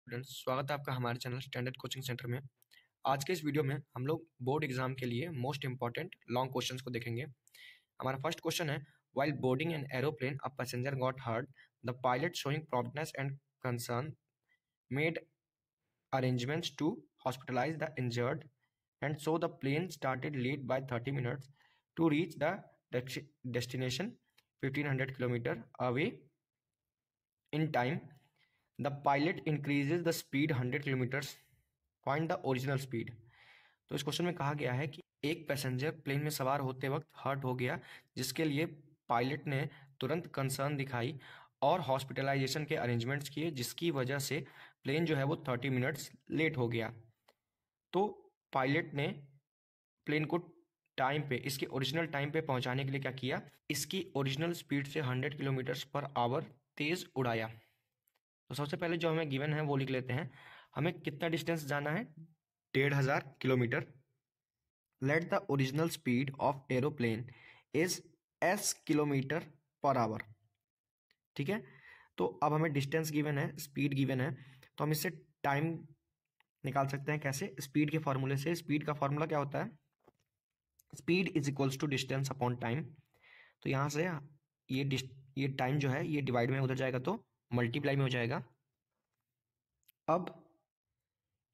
Students, स्वागत है आपका हमारे चैनल स्टैंडर्ड कोचिंग सेंटर में। आज के इस वीडियो में हम लोग बोर्ड एग्जाम के लिए मोस्ट इंपॉर्टेंट लॉन्ग क्वेश्चंस को देखेंगे। हमारा फर्स्ट क्वेश्चन है, while boarding an aeroplane a passenger got hurt, the pilot showing promptness and concern made arrangements to hospitalize the injured, and so the plane started late by 30 minutes to reach the destination 1500 km away. In time, the pilot increases the speed 100 kilometers. Find the original speed. तो इस question में कहा गया है कि एक passenger plane में सवार होते वक्त हर्ट हो गया, जिसके लिए पायलट ने तुरंत कंसर्न दिखाई और हॉस्पिटलाइजेशन के अरेंजमेंट्स किए, जिसकी वजह से प्लेन जो है वो 30 मिनट्स लेट हो गया। तो पायलट ने प्लेन को टाइम पे, इसके ओरिजिनल टाइम पे पहुंचाने के लिए क्या किया, इसकी ओरिजिनल स्पीड से 100 किलोमीटर पर आवर तेज उड़ाया। तो सबसे पहले जो हमें गिवन है वो लिख लेते हैं। हमें कितना डिस्टेंस जाना है, 1500 kilometre. Let the original speed of aeroplane is s kilometre per our. ठीक है, तो अब हमें डिस्टेंस गिवन है, स्पीड गिवन है, तो हम इससे टाइम निकाल सकते हैं। कैसे? स्पीड के फॉर्मूले से। स्पीड का फॉर्मूला क्या होता है? Speed is equals to distance upon time. तो यहाँ से ये टाइम जो है ये डिवाइड में उधर जाएगा तो मल्टीप्लाई में हो जाएगा। अब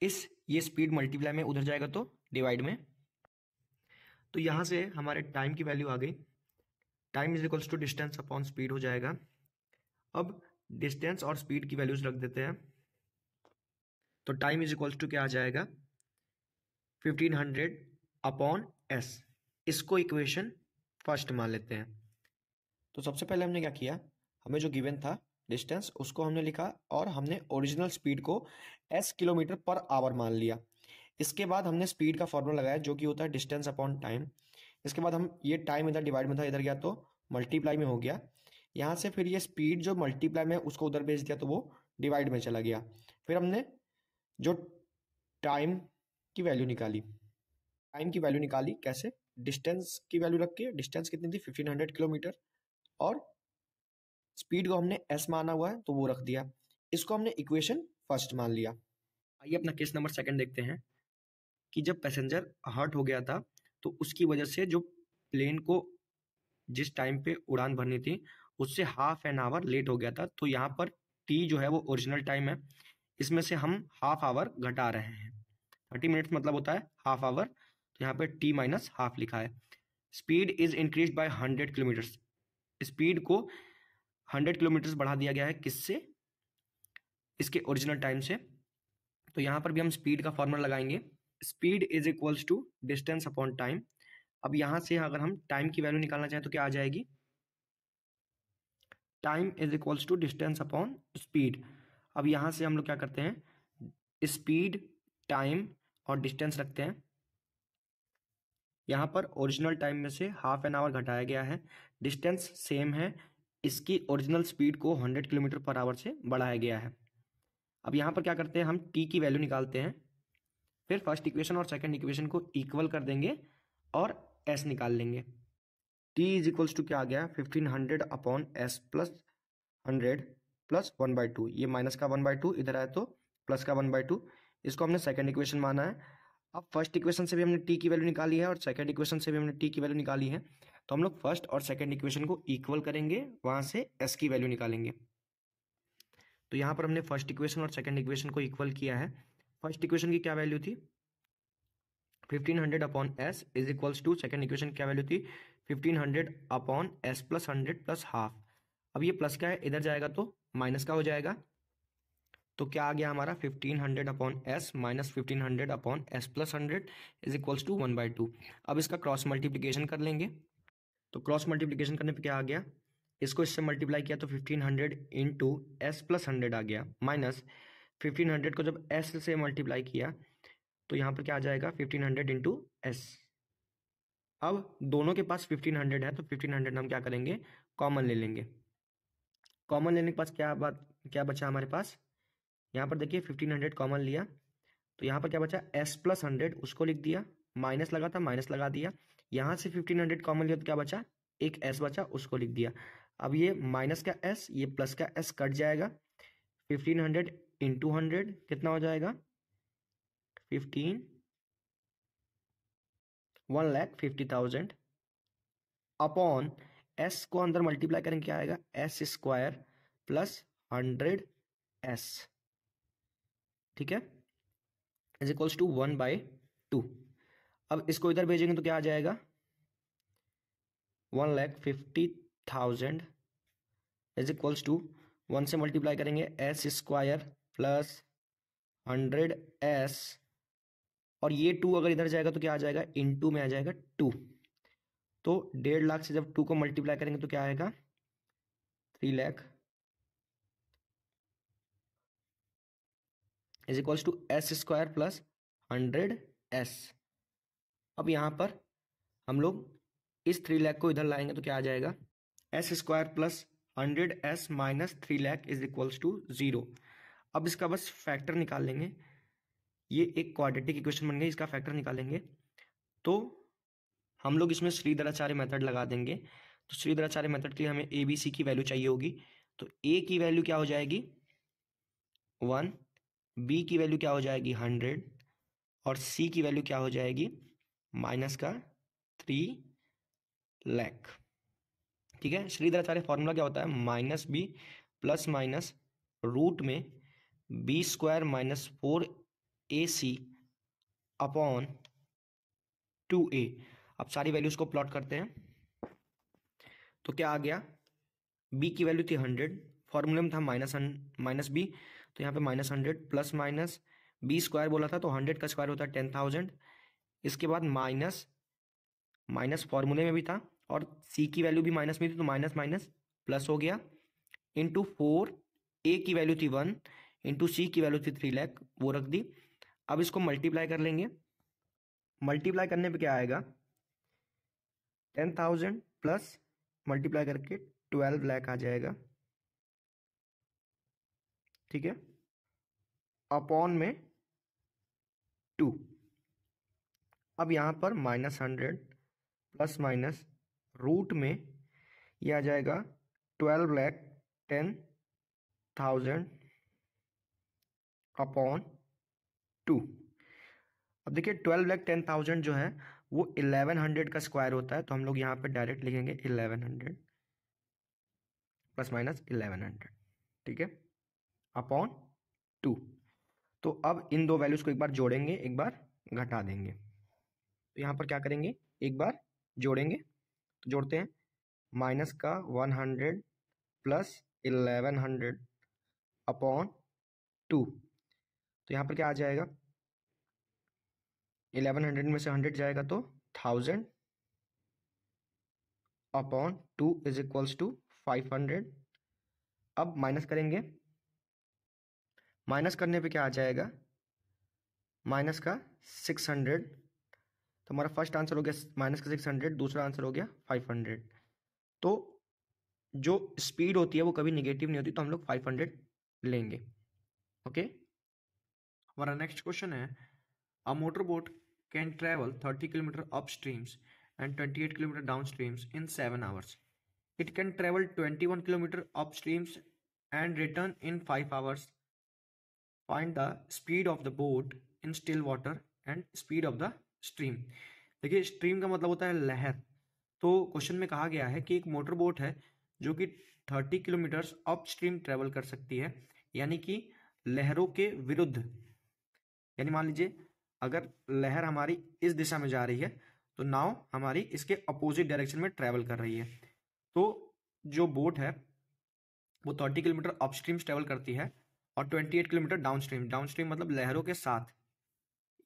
ये स्पीड मल्टीप्लाई में उधर जाएगा तो डिवाइड में। तो यहां से हमारे टाइम की वैल्यू आ गई। Time is equals to distance upon speed हो जाएगा। अब डिस्टेंस और स्पीड की वैल्यूज रख देते हैं। तो टाइम इज इक्वल्स टू क्या आ जाएगा, 1500 अपॉन s। इसको इक्वेशन फर्स्ट मान लेते हैं। तो सबसे पहले हमने क्या किया, हमें जो गिवन था डिस्टेंस उसको हमने लिखा और हमने ओरिजिनल स्पीड को s किलोमीटर पर आवर मान लिया। इसके बाद हमने स्पीड का फॉर्मूला लगाया जो कि होता है डिस्टेंस अपॉन टाइम। इसके बाद हम ये टाइम इधर डिवाइड में था, इधर गया तो मल्टीप्लाई में हो गया। यहाँ से फिर ये स्पीड जो मल्टीप्लाई में उसको उधर भेज दिया तो वो डिवाइड में चला गया। फिर हमने जो टाइम की वैल्यू निकाली, कैसे? डिस्टेंस की वैल्यू रख के। डिस्टेंस कितनी थी, 1500 किलोमीटर, और स्पीड को हमने s माना हुआ है तो वो रख दिया। इसको हमने इक्वेशन फर्स्ट मान लिया। आइए अपना केस नंबर सेकंड देखते हैं कि जब पैसेंजर हर्ट हो गया था तो उसकी वजह से जो प्लेन को जिस टाइम पे उड़ान भरनी थी उससे हाफ एन आवर लेट हो गया था। तो यहाँ पर t जो है वो ओरिजिनल टाइम है, इसमें से हम हाफ आवर घटा रहे हैं। 30 मिनट्स मतलब होता है हाफ आवर, तो यहाँ पे t माइनस हाफ लिखा है। Speed is increase by 100 kilometres. Speed को 100 किलोमीटर बढ़ा दिया गया है, किससे? इसके ओरिजिनल टाइम से। तो यहां पर भी हम स्पीड का फॉर्मूला लगाएंगे, speed is equals to distance upon time. अब यहां से अगर हम टाइम की वैल्यू निकालना चाहें तो क्या आ जाएगी, time is equals to distance upon speed. अब यहां से हम लोग क्या करते हैं, स्पीड, टाइम और डिस्टेंस रखते हैं। यहां पर ओरिजिनल टाइम में से हाफ एन आवर घटाया गया है, डिस्टेंस सेम है, इसकी ओरिजिनल स्पीड को 100 किलोमीटर पर आवर से बढ़ाया गया है। अब यहां पर क्या करते हैं, हम t की वैल्यू निकालते हैं। फिर फर्स्ट इक्वेशन और सेकंड इक्वेशन को इक्वल कर देंगे और s निकाल लेंगे। t इज इक्वल्स टू क्या आ गया, 1500 अपॉन s प्लस 100 प्लस 1/2। ये माइनस का 1/2 इधर आया तो प्लस का 1/2। इसको हमने सेकंड इक्वेशन माना है। अब फर्स्ट इक्वेशन से भी हमने t की वैल्यू निकाली है और सेकंड इक्वेशन से भी हमने t की वैल्यू निकाली है, तो हम लोग फर्स्ट और सेकंड इक्वेशन को इक्वल करेंगे, वहां से s की वैल्यू निकालेंगे। तो यहां पर हमने फर्स्ट इक्वेशन और सेकंड इक्वेशन को इक्वल किया है। फर्स्ट इक्वेशन की क्या वैल्यू थी, 1500 upon s is equals to, second equation क्या वैल्यू थी, 1500 upon s plus 100 plus half. अब ये प्लस का है, इधर जाएगा तो माइनस का हो जाएगा। तो क्या आ गया हमारा, 1500 upon s minus 1500 upon s plus 100 is equals to 1/2। अब इसका क्रॉस मल्टीप्लीकेशन कर लेंगे। तो क्रॉस मल्टीप्लीकेशन करने पे क्या आ गया, इसको इससे मल्टीप्लाई किया तो 1500 इंटू एस प्लस 100 आ गया, माइनस 1500 को जब s से मल्टीप्लाई किया तो यहाँ पर क्या आ जाएगा, 1500 इंटू एस। अब दोनों के पास 1500 है तो 1500 हम क्या करेंगे, कॉमन ले लेंगे। कॉमन लेने के पास क्या बचा हमारे पास, यहाँ पर देखिए 1500 कॉमन लिया तो यहाँ पर क्या बचा, s प्लस 100 उसको लिख दिया, माइनस लगा था माइनस लगा दिया। यहाँ से 1500 कॉमन लिया तो क्या बचा, एक s बचा, उसको लिख दिया। अब ये माइनस का s, ये प्लस का s कट जाएगा। 1500 इंटू 100 कितना हो जाएगा 15 1,50,000 अपॉन एस को अंदर मल्टीप्लाई करेंगे क्या आएगा एस स्क्वायर प्लस 100s, ठीक है, इज इक्वल्स टू 1/2। अब इसको इधर भेजेंगे तो क्या आ जाएगा 1,50,000 इज इक्वल्स टू 1 से मल्टीप्लाई करेंगे एस स्क्वायर प्लस 100s, और ये 2 अगर इधर जाएगा तो क्या आ जाएगा इनटू में आ जाएगा 2। तो 1.5 लाख से जब 2 को मल्टीप्लाई करेंगे तो क्या आएगा 3 lakh is equals to s square plus 100s। अब यहाँ पर हम लोग इस 3 लाख को इधर लाएंगे तो क्या आ जाएगा s square plus 100s minus 3 lakh is equals to 0। अब इसका बस फैक्टर निकाल लेंगे, ये एक क्वाड्रेटिक इक्वेशन बन गई, इसका फैक्टर निकालेंगे तो हम लोग इसमें श्रीधराचार्य मेथड लगा देंगे। तो श्रीधराचार्य मेथड के लिए हमें ए बी सी की वैल्यू चाहिए होगी, तो ए की वैल्यू क्या हो जाएगी 1, बी की वैल्यू क्या हो जाएगी 100 और सी की वैल्यू क्या हो जाएगी माइनस का 3 लाख, ठीक है। श्रीधराचार्य फॉर्मूला क्या होता है minus b plus minus root में b square minus 4ac upon 2a। अब सारी वैल्यूज को प्लॉट करते हैं तो क्या आ गया b की वैल्यू थी 100, फॉर्मूले में था माइनस बी, तो यहाँ पे -100 प्लस माइनस बी स्क्वायर बोला था तो 100 का स्क्वायर होता है 10,000, इसके बाद माइनस फॉर्मूले में भी था और c की वैल्यू भी माइनस में थी तो माइनस माइनस प्लस हो गया इंटू 4, a की वैल्यू थी 1 इंटू सी की वैल्यू थी 3 लाख वो रख दी। अब इसको मल्टीप्लाई कर लेंगे, मल्टीप्लाई करने पे क्या आएगा 10,000 प्लस मल्टीप्लाई करके 12 लाख आ जाएगा, ठीक है, अपॉन में 2। अब यहाँ पर -100 प्लस माइनस रूट में यह आ जाएगा 12,10,000 अपॉन 2। अब देखिए 12,10,000 जो है वो 1100 का स्क्वायर होता है, तो हम लोग यहाँ पे डायरेक्ट लिखेंगे 1100 प्लस माइनस 1100, ठीक है, अपॉन 2। तो अब इन दो वैल्यूज को एक बार जोड़ेंगे एक बार घटा देंगे, तो यहाँ पर क्या करेंगे एक बार जोड़ेंगे, तो जोड़ते हैं माइनस का 100 प्लस 1100 अपॉन 2, तो यहाँ पर क्या आ जाएगा 1100 में से 100 जाएगा तो 1000 अपॉन 2 इज इक्वल्स टू 500। अब माइनस करेंगे, माइनस करने पे क्या आ जाएगा माइनस का 600, तो हमारा फर्स्ट आंसर हो गया माइनस का 600, दूसरा आंसर हो गया 500। तो जो स्पीड होती है वो कभी निगेटिव नहीं होती, तो हम लोग 500 लेंगे, ओके। हमारा नेक्स्ट क्वेश्चन है a motor boat can travel 30 kilometre up streams and 28 kilometre down streams in 7 hours. It can travel 21 kilometer upstreams and return in 5 hours. Find the speed of the boat in still water and speed of the stream. देखिए stream का मतलब होता है लहर, तो question में कहा गया है कि एक मोटर बोट है जो कि 30 किलोमीटर अपस्ट्रीम ट्रेवल कर सकती है, यानी कि लहरों के विरुद्ध, यानी मान लीजिए अगर लहर हमारी इस दिशा में जा रही है तो नाव हमारी इसके अपोजिट डायरेक्शन में ट्रेवल कर रही है। तो जो बोट है वो 30 किलोमीटर अपस्ट्रीम ट्रेवल करती है और 28 किलोमीटर डाउनस्ट्रीम, डाउनस्ट्रीम मतलब लहरों के साथ,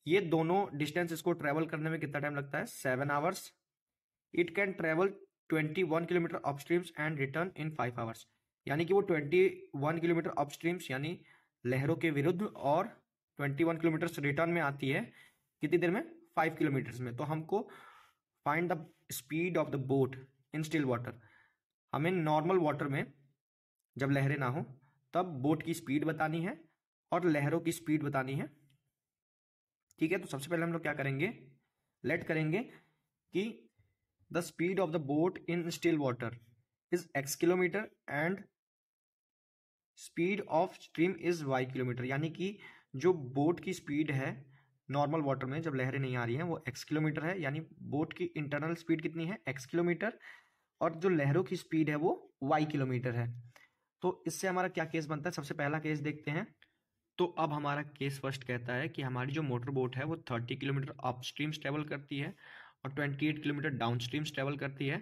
ये दोनों डिस्टेंस इसको ट्रेवल करने में कितना टाइम लगता है 7 hours. It can travel 21 kilometre upstreams and return in 5 hours, यानी कि वो 21 किलोमीटर अपस्ट्रीम्स यानी लहरों के विरुद्ध और 21 किलोमीटर रिटर्न में आती है कितनी देर में 5 किलोमीटर्स में। तो हमको find the speed of the boat in still water, हमें नॉर्मल वाटर में जब लहरें ना हो तब बोट की स्पीड बतानी है और लहरों की स्पीड बतानी है, ठीक है। तो सबसे पहले हम लोग क्या करेंगे लेट करेंगे कि the speed of the boat in still water is x kilometre and speed of stream is y kilometre, यानी कि जो बोट की स्पीड है नॉर्मल वाटर में जब लहरें नहीं आ रही हैं वो x किलोमीटर है, यानी बोट की इंटरनल स्पीड कितनी है x किलोमीटर, और जो लहरों की स्पीड है वो y किलोमीटर है। तो इससे हमारा क्या केस बनता है, सबसे पहला केस देखते हैं। तो अब हमारा केस फर्स्ट कहता है कि हमारी जो मोटर बोट है वो 30 किलोमीटर अप स्ट्रीम ट्रेवल करती है और 28 किलोमीटर डाउन स्ट्रीम ट्रेवल करती है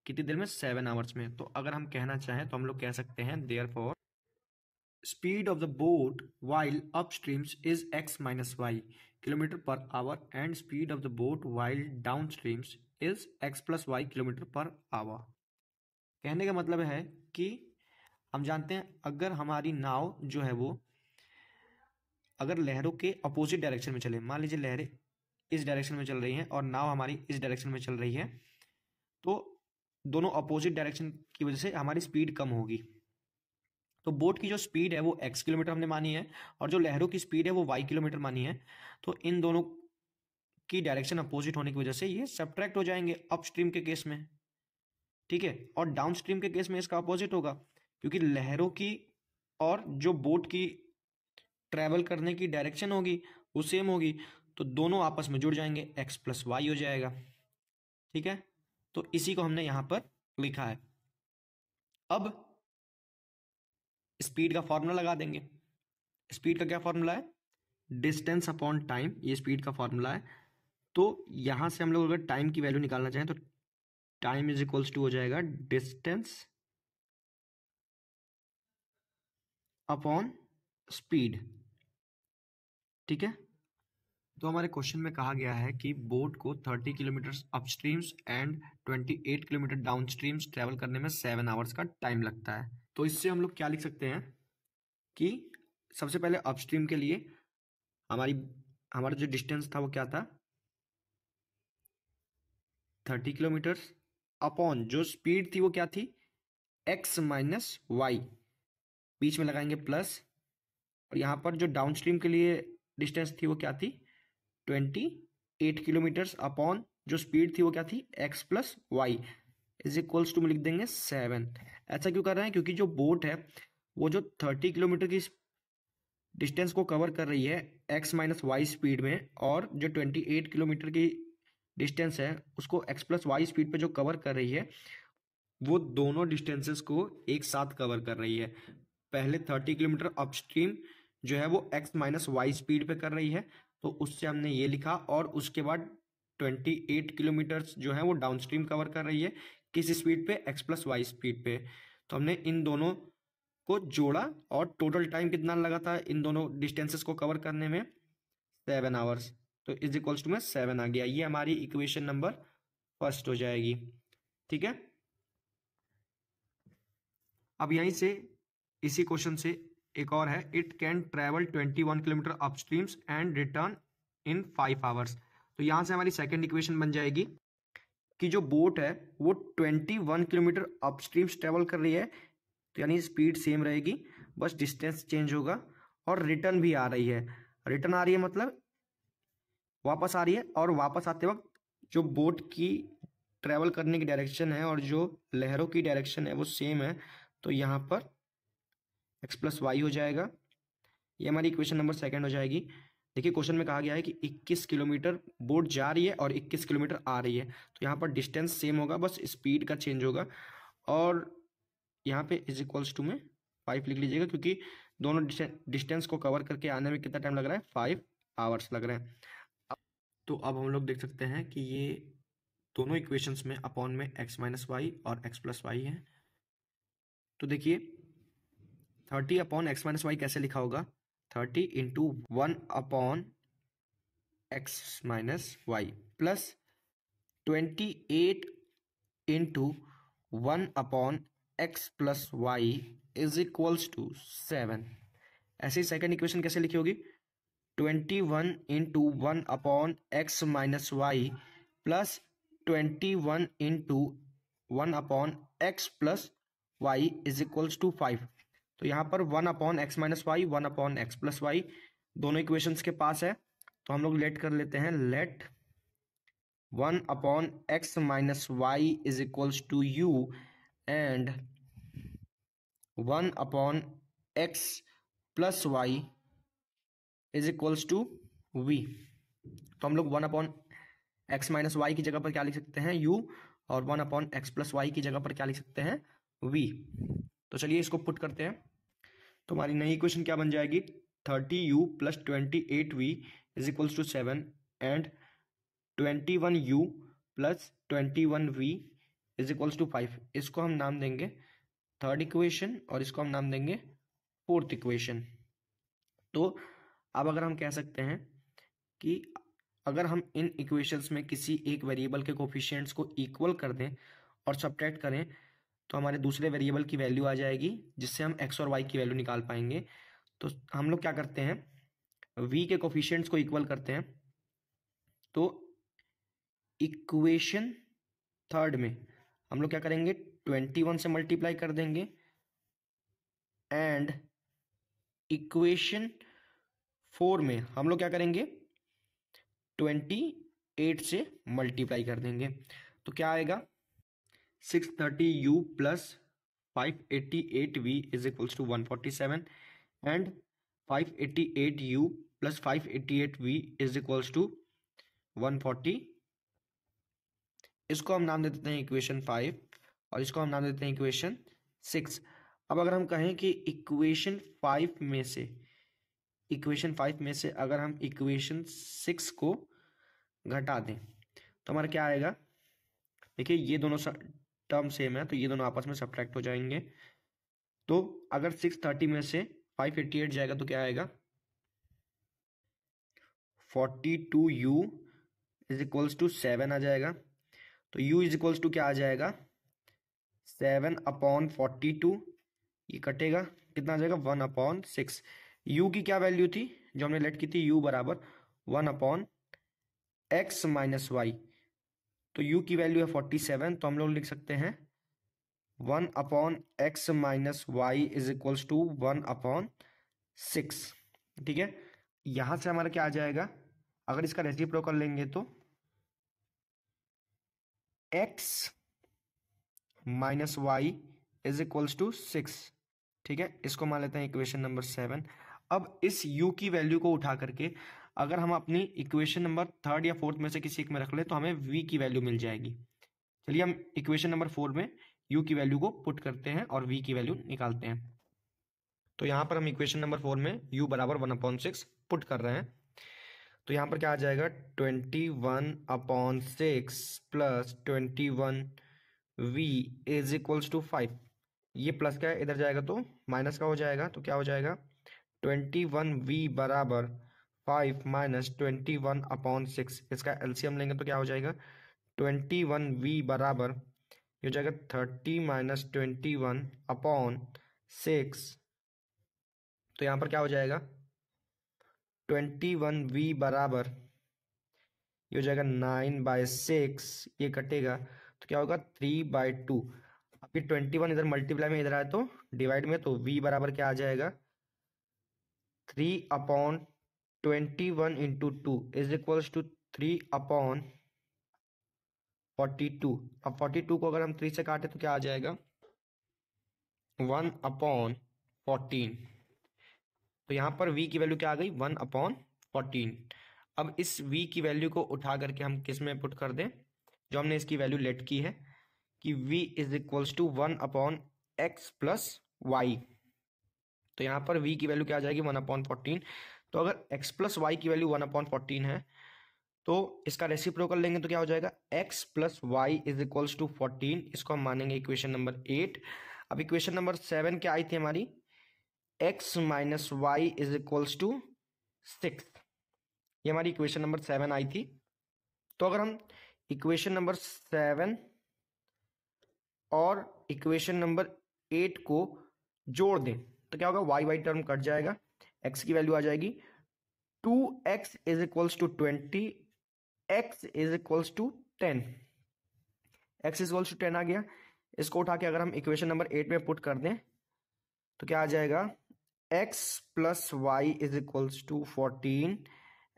कितनी देर में, 7 आवर्स में। तो अगर हम कहना चाहें तो हम लोग कह सकते हैं therefore speed of the boat while up streams is x minus y kilometre per hour and speed of the boat while down streams is x plus y kilometre per hour. कहने का मतलब है कि हम जानते हैं अगर हमारी नाव जो है वो अगर लहरों के अपोजिट डायरेक्शन में चले, मान लीजिए लहरें इस डायरेक्शन में चल रही हैं और नाव हमारी इस डायरेक्शन में चल रही है, तो दोनों अपोजिट डायरेक्शन की वजह से हमारी स्पीड कम होगी। तो बोट की जो स्पीड है वो x किलोमीटर हमने मानी है और जो लहरों की स्पीड है वो y किलोमीटर मानी है। तो इन दोनों की डायरेक्शन अपोजिट होने की वजह से ये सब्ट्रैक्ट हो जाएंगे अप स्ट्रीम के केस में, ठीक है। और डाउन स्ट्रीम के केस में इसका अपोजिट होगा, क्योंकि लहरों की और जो बोट की ट्रैवल करने की डायरेक्शन होगी वो सेम होगी, तो दोनों आपस में जुड़ जाएंगे, x प्लस वाई हो जाएगा, ठीक है। तो इसी को हमने यहां पर लिखा है। अब स्पीड का फॉर्मूला लगा देंगे। स्पीड का क्या फॉर्मूला है, डिस्टेंस अपॉन टाइम, ये स्पीड का फॉर्मूला है। तो यहां से हम लोग अगर टाइम की वैल्यू निकालना चाहें तो टाइम इज इक्वल्स टू हो जाएगा डिस्टेंस अपॉन स्पीड, ठीक है। तो हमारे क्वेश्चन में कहा गया है कि बोट को 30 kilometre upstreams and 28 kilometre downstreams travel करने में 7 आवर्स का टाइम लगता है। तो इससे हम लोग क्या लिख सकते हैं कि सबसे पहले अपस्ट्रीम के लिए हमारा जो डिस्टेंस था वो क्या था, 30 किलोमीटर अपॉन जो स्पीड थी वो क्या थी, x माइनस वाई, बीच में लगाएंगे प्लस, और यहाँ पर जो डाउनस्ट्रीम के लिए डिस्टेंस थी वो क्या थी, 28 किलोमीटर अपॉन जो स्पीड थी वो क्या थी, x plus y is equals to में लिख देंगे 7। ऐसा क्यों कर रहे हैं, क्योंकि जो बोट है वो जो 30 किलोमीटर की डिस्टेंस को कवर कर रही है x माइनस वाई स्पीड में, और जो 28 किलोमीटर की डिस्टेंस है उसको x प्लस वाई स्पीड पे जो कवर कर रही है वो दोनों डिस्टेंसेस को एक साथ कवर कर रही है। पहले 30 किलोमीटर अपस्ट्रीम जो है वो x माइनस वाई स्पीड पे कर रही है, तो उससे हमने ये लिखा, और उसके बाद 28 किलोमीटर जो है वो डाउनस्ट्रीम कवर कर रही है किस स्पीड पे, x प्लस वाई स्पीड पे। तो हमने इन दोनों को जोड़ा और टोटल टाइम कितना लगा था इन दोनों डिस्टेंसेस को कवर करने में, 7 आवर्स। तो इज इक्वल्स टू में 7 आ गया, ये हमारी इक्वेशन नंबर फर्स्ट हो जाएगी, ठीक है। अब यहीं से इसी क्वेश्चन से एक और है, it can travel 21 kilometre upstreams and return in 5 hours. तो यहां से हमारी सेकंड इक्वेशन बन जाएगी कि जो बोट है वो 21 किलोमीटर अपस्ट्रीम्स ट्रेवल कर रही है, तो यानी स्पीड सेम रहेगी, बस डिस्टेंस चेंज होगा, और रिटर्न भी आ रही है। रिटर्न आ रही है मतलब वापस आ रही है, और वापस आते वक्त जो बोट की ट्रेवल करने की डायरेक्शन है और जो लहरों की डायरेक्शन है वो सेम है, तो यहाँ पर x प्लस वाई हो जाएगा। ये हमारी इक्वेशन नंबर सेकंड हो जाएगी। देखिए क्वेश्चन में कहा गया है कि 21 किलोमीटर बोट जा रही है और 21 किलोमीटर आ रही है, तो यहाँ पर डिस्टेंस सेम होगा, बस स्पीड का चेंज होगा, और यहाँ पे इज इक्वल्स टू में 5 लिख लीजिएगा, क्योंकि दोनों डिस्टेंस को कवर करके आने में कितना टाइम लग रहा है, 5 आवर्स लग रहे हैं। तो अब हम लोग देख सकते हैं कि ये दोनों इक्वेशंस में अपॉन में x माइनस वाई और x प्लस वाई है। तो देखिए 30 अपॉन x माइनस वाई कैसे लिखा होगा, 30 into 1 upon x minus y plus 28 into 1 upon x plus y is equals to 7। ऐसे ही सेकेंड इक्वेशन कैसे लिखी होगी, 21 into 1 upon x minus y plus 21 into 1 upon x plus y is equals to 5। तो यहाँ पर 1 upon x minus y, 1 upon x plus y दोनों equations के पास है, तो हम लोग लेट कर लेते हैं, let 1 upon x minus y is equals to u and 1 upon x plus y is equals to v. तो हम लोग 1/x माइनस वाई की जगह पर क्या लिख सकते हैं, u, और 1/x प्लस वाई की जगह पर क्या लिख सकते हैं, v। तो चलिए इसको पुट करते हैं। तो हमारी नई इक्वेशन क्या बन जाएगी, 30u plus 28v is equals to 7 and 21u plus 21v is equals to 5। इसको हम नाम देंगे थर्ड इक्वेशन और इसको हम नाम देंगे फोर्थ इक्वेशन। तो अब अगर हम कह सकते हैं कि अगर हम इन इक्वेशंस में किसी एक वेरिएबल के कोफिशिएंट्स को इक्वल कर दें और सब्ट्रैक्ट करें तो हमारे दूसरे वेरिएबल की वैल्यू आ जाएगी, जिससे हम एक्स और वाई की वैल्यू निकाल पाएंगे। तो हम लोग क्या करते हैं, v के कोफिशिएंट्स को इक्वल करते हैं। तो इक्वेशन थर्ड में हम लोग क्या करेंगे, 21 से मल्टीप्लाई कर देंगे एंड इक्वेशन 4 में हम लोग क्या करेंगे, 28 से मल्टीप्लाई कर देंगे। तो क्या आएगा, 630u plus 588v is equals to 147 and 588u plus 588v is equals to 140। इसको हम नाम दे देते हैं इक्वेशन 5 और इसको हम नाम देते हैं इक्वेशन 6। अब अगर हम कहें कि इक्वेशन 5 में से अगर हम इक्वेशन 6 को घटा दें तो हमारा क्या आएगा, देखिए ये दोनों टर्म सेम है तो ये दोनों आपस में सब्ट्रैक्ट हो जाएंगे। तो अगर 630 में से 588 जाएगा तो क्या आएगा, 42u इज इक्वल्स टू 7 आ जाएगा। तो u इज इक्वल्स टू क्या आ जाएगा, 7/42। ये कटेगा, कितना आ जाएगा, 1/6। u की क्या वैल्यू थी जो हमने लेट की थी, u बराबर 1/x माइनस वाई। तो u की वैल्यू है 47, तो हम लोग लिख सकते हैं 1/x minus y is equals to 1/6। ठीक है, यहां से हमारा क्या आ जाएगा, अगर इसका रेसिप्रोकल लेंगे तो x minus y is equals to 6। ठीक है, इसको मान लेते हैं इक्वेशन नंबर 7। अब इस u की वैल्यू को उठा करके अगर हम अपनी इक्वेशन नंबर थर्ड या फोर्थ में से किसी एक में रख ले तो हमें v की वैल्यू मिल जाएगी। चलिए हम इक्वेशन नंबर 4 में u की वैल्यू को पुट करते हैं और v की वैल्यू निकालते हैं। तो यहाँ पर हम इक्वेशन नंबर 4 में u बराबर 1/6 पुट कर रहे हैं। तो यहाँ पर क्या आ जाएगा, 21/6 plus 21v is equals to 5। ये प्लस का है, इधर जाएगा तो माइनस का हो जाएगा। तो क्या हो जाएगा, 21v बराबर 5 माइनस 21/6। इसका एलसीएम लेंगे तो क्या हो जाएगा, 21v बराबर ये हो जाएगा 30 माइनस 21/6। तो यहाँ पर क्या हो जाएगा, 21v बराबर ये हो जाएगा 9/6। ये कटेगा तो क्या होगा, 3/2। अब ये 21 इधर मल्टीप्लाई में इधर आए तो डिवाइड में, तो v बराबर क्या आ जाएगा, 3/21 इंटू 2 इज इक्वल्स टू 3/42। अब 42 को अगर हम 3 से काटे तो क्या आ जाएगा, 1/14। तो यहाँ पर v की वैल्यू क्या आ गई, 1/14। अब इस v की वैल्यू को उठा करके हम किस में पुट कर दें, जो हमने इसकी वैल्यू लेट की है कि v is equals to 1/x plus y. तो यहाँ पर v की वैल्यू क्या आ जाएगी, 1/14। तो अगर x प्लस वाई की वैल्यू 1/14 है तो इसका रेसिप्रोकल लेंगे तो क्या हो जाएगा, x plus y is equals to 14। इसको हम मानेंगे इक्वेशन नंबर 8। अब इक्वेशन नंबर 7 क्या आई थी हमारी, x minus y is equals to 6। ये हमारी इक्वेशन नंबर 7 आई थी। तो अगर हम इक्वेशन नंबर 7 और इक्वेशन नंबर 8 को जोड़ दें तो क्या होगा, वाई वाई टर्म कट जाएगा, x की वैल्यू आ जाएगी 2x is equals to 20, x is equals to 10। x is equals to 10 आ गया। इसको उठा के अगर हम इक्वेशन नंबर 8 में पुट कर दें तो क्या आ जाएगा, x plus y is equals to 14,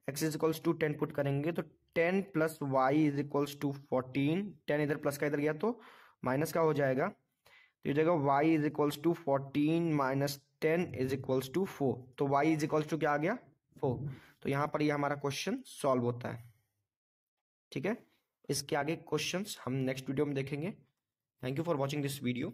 x is equals to 10 put करेंगे तो 10 plus y is equals to 14। 10 इधर प्लस का इधर गया तो माइनस का हो जाएगा। तो ये जगह y is equals to 14 minus 10 is equals to 4। तो y इज इक्वल्स टू क्या आ गया 4। तो यहाँ पर ये हमारा क्वेश्चन सॉल्व होता है। ठीक है, इसके आगे क्वेश्चंस हम नेक्स्ट वीडियो में देखेंगे। Thank you for watching this video.